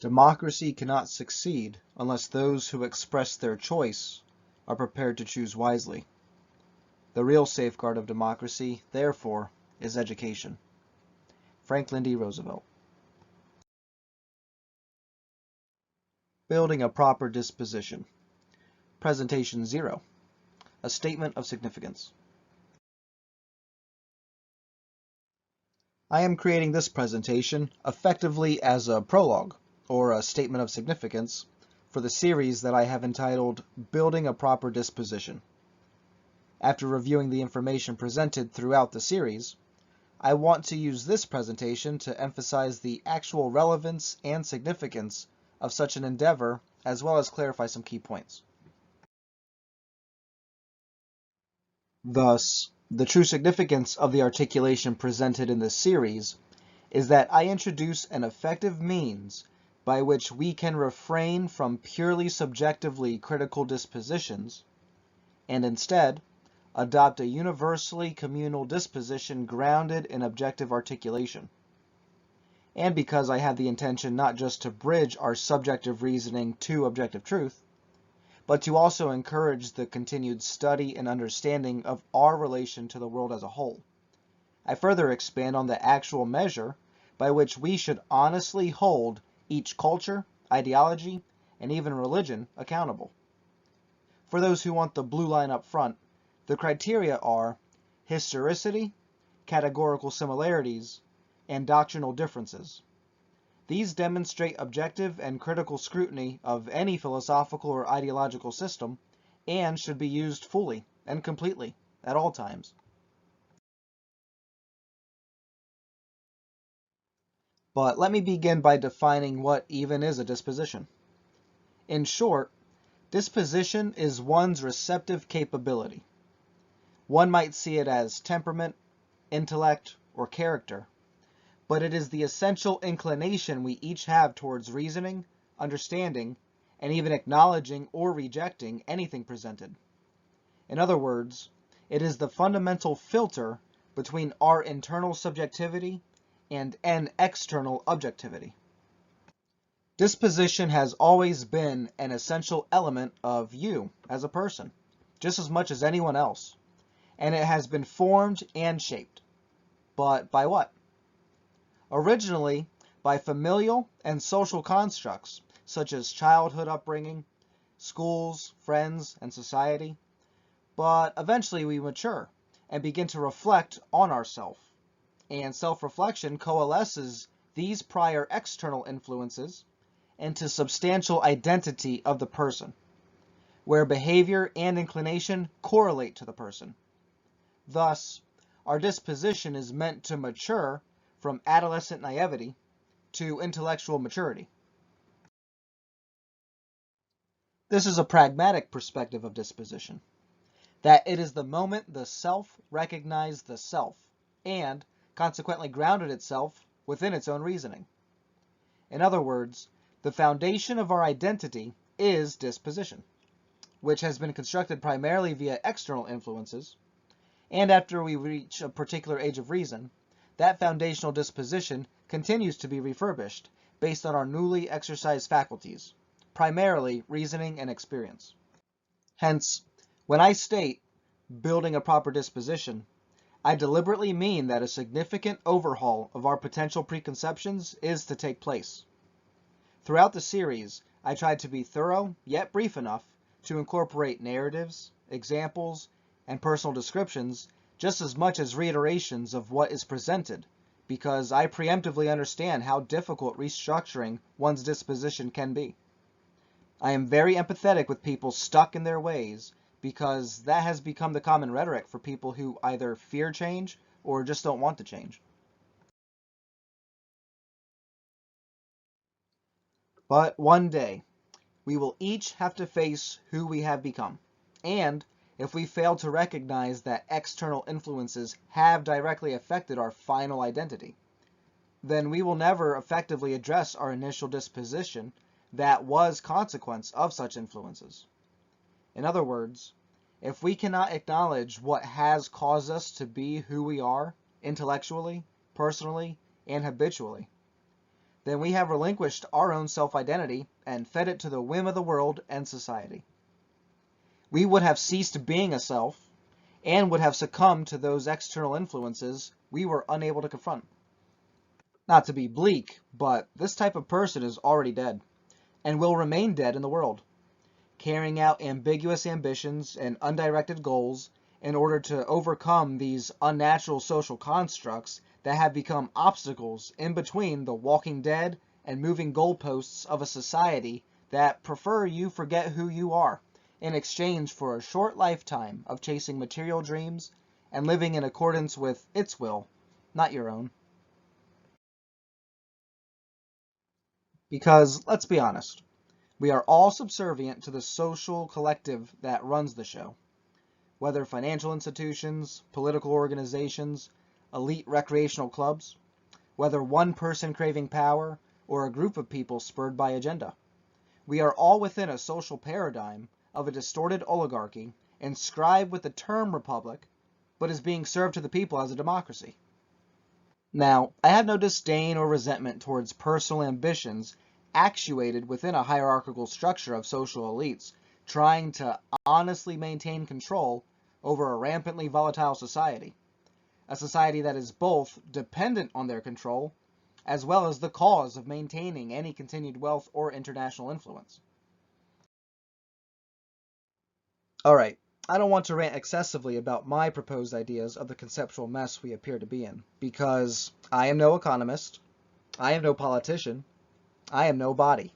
Democracy cannot succeed unless those who express their choice are prepared to choose wisely. The real safeguard of democracy, therefore, is education. Franklin D. Roosevelt. Building a proper disposition. Presentation 0. A statement of significance. I am creating this presentation effectively as a prologue, or a statement of significance, for the series that I have entitled Building a Proper Disposition. After reviewing the information presented throughout the series, I want to use this presentation to emphasize the actual relevance and significance of such an endeavor, as well as clarify some key points. Thus, the true significance of the articulation presented in this series is that I introduce an effective means by which we can refrain from purely subjectively critical dispositions and instead adopt a universally communal disposition grounded in objective articulation. And because I have the intention not just to bridge our subjective reasoning to objective truth, but to also encourage the continued study and understanding of our relation to the world as a whole, I further expand on the actual measure by which we should honestly hold each culture, ideology, and even religion accountable. For those who want the blue line up front, the criteria are historicity, categorical similarities, and doctrinal differences. These demonstrate objective and critical scrutiny of any philosophical or ideological system and should be used fully and completely at all times. But let me begin by defining what even is a disposition. In short, disposition is one's receptive capability. One might see it as temperament, intellect, or character, but it is the essential inclination we each have towards reasoning, understanding, and even acknowledging or rejecting anything presented. In other words, it is the fundamental filter between our internal subjectivity and an external objectivity. Disposition has always been an essential element of you as a person, just as much as anyone else, and it has been formed and shaped. But by what? Originally, by familial and social constructs, such as childhood upbringing, schools, friends, and society. But eventually we mature and begin to reflect on ourselves. And self-reflection coalesces these prior external influences into substantial identity of the person, where behavior and inclination correlate to the person. Thus, our disposition is meant to mature from adolescent naivety to intellectual maturity. This is a pragmatic perspective of disposition, that it is the moment the self recognized the self, and consequently grounded itself within its own reasoning. In other words, the foundation of our identity is disposition, which has been constructed primarily via external influences, and after we reach a particular age of reason, that foundational disposition continues to be refurbished based on our newly exercised faculties, primarily reasoning and experience. Hence, when I state building a proper disposition, I deliberately mean that a significant overhaul of our potential preconceptions is to take place. Throughout the series, I tried to be thorough, yet brief enough, to incorporate narratives, examples, and personal descriptions just as much as reiterations of what is presented, because I preemptively understand how difficult restructuring one's disposition can be. I am very empathetic with people stuck in their ways, because that has become the common rhetoric for people who either fear change or just don't want to change. But one day, we will each have to face who we have become, and if we fail to recognize that external influences have directly affected our final identity, then we will never effectively address our initial disposition that was consequence of such influences. In other words, if we cannot acknowledge what has caused us to be who we are intellectually, personally, and habitually, then we have relinquished our own self-identity and fed it to the whim of the world and society. We would have ceased being a self and would have succumbed to those external influences we were unable to confront. Not to be bleak, but this type of person is already dead and will remain dead in the world, carrying out ambiguous ambitions and undirected goals in order to overcome these unnatural social constructs that have become obstacles in between the walking dead and moving goalposts of a society that prefer you forget who you are in exchange for a short lifetime of chasing material dreams and living in accordance with its will, not your own. Because, let's be honest, we are all subservient to the social collective that runs the show. Whether financial institutions, political organizations, elite recreational clubs, whether one person craving power or a group of people spurred by agenda. We are all within a social paradigm of a distorted oligarchy inscribed with the term republic, but is being served to the people as a democracy. Now, I have no disdain or resentment towards personal ambitions actuated within a hierarchical structure of social elites trying to honestly maintain control over a rampantly volatile society. A society that is both dependent on their control as well as the cause of maintaining any continued wealth or international influence. Alright, I don't want to rant excessively about my proposed ideas of the conceptual mess we appear to be in, because I am no economist, I am no politician, I am no body.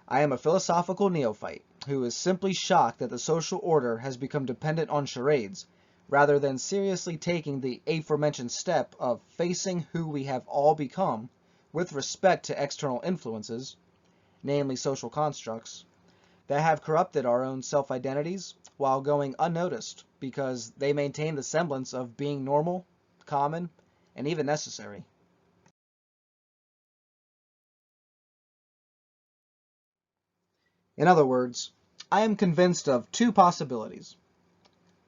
I am a philosophical neophyte who is simply shocked that the social order has become dependent on charades, rather than seriously taking the aforementioned step of facing who we have all become with respect to external influences, namely social constructs, that have corrupted our own self-identities while going unnoticed because they maintain the semblance of being normal, common, and even necessary. In other words, I am convinced of two possibilities.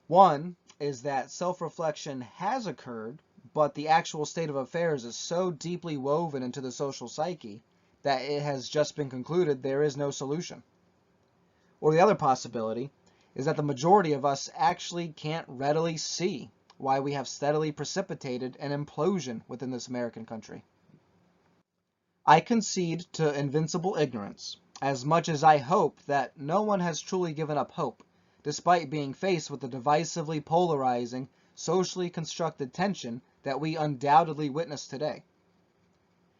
One is that self-reflection has occurred, but the actual state of affairs is so deeply woven into the social psyche that it has just been concluded there is no solution. Or the other possibility is that the majority of us actually can't readily see why we have steadily precipitated an implosion within this American country. I concede to invincible ignorance, as much as I hope that no one has truly given up hope, despite being faced with the divisively polarizing, socially constructed tension that we undoubtedly witness today.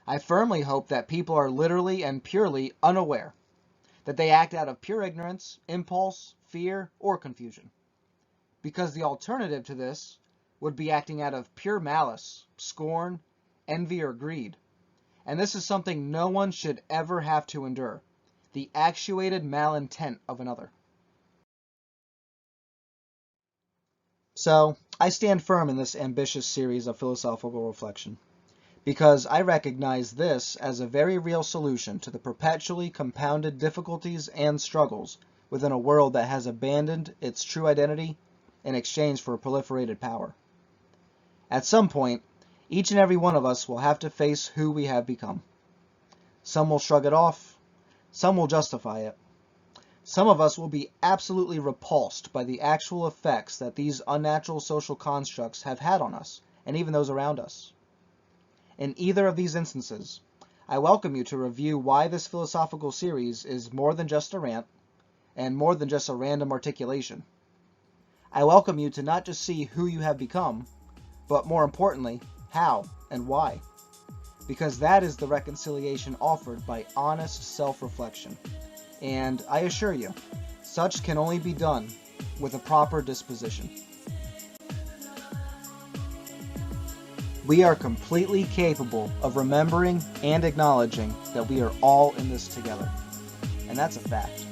I firmly hope that people are literally and purely unaware, that they act out of pure ignorance, impulse, fear, or confusion. Because the alternative to this would be acting out of pure malice, scorn, envy, or greed. And this is something no one should ever have to endure, the actuated malintent of another. So, I stand firm in this ambitious series of philosophical reflection, because I recognize this as a very real solution to the perpetually compounded difficulties and struggles within a world that has abandoned its true identity in exchange for proliferated power. At some point, each and every one of us will have to face who we have become. Some will shrug it off, some will justify it. Some of us will be absolutely repulsed by the actual effects that these unnatural social constructs have had on us, and even those around us. In either of these instances, I welcome you to review why this philosophical series is more than just a rant, and more than just a random articulation. I welcome you to not just see who you have become, but more importantly, how and why. Because that is the reconciliation offered by honest self-reflection. And I assure you, such can only be done with a proper disposition. We are completely capable of remembering and acknowledging that we are all in this together. And that's a fact.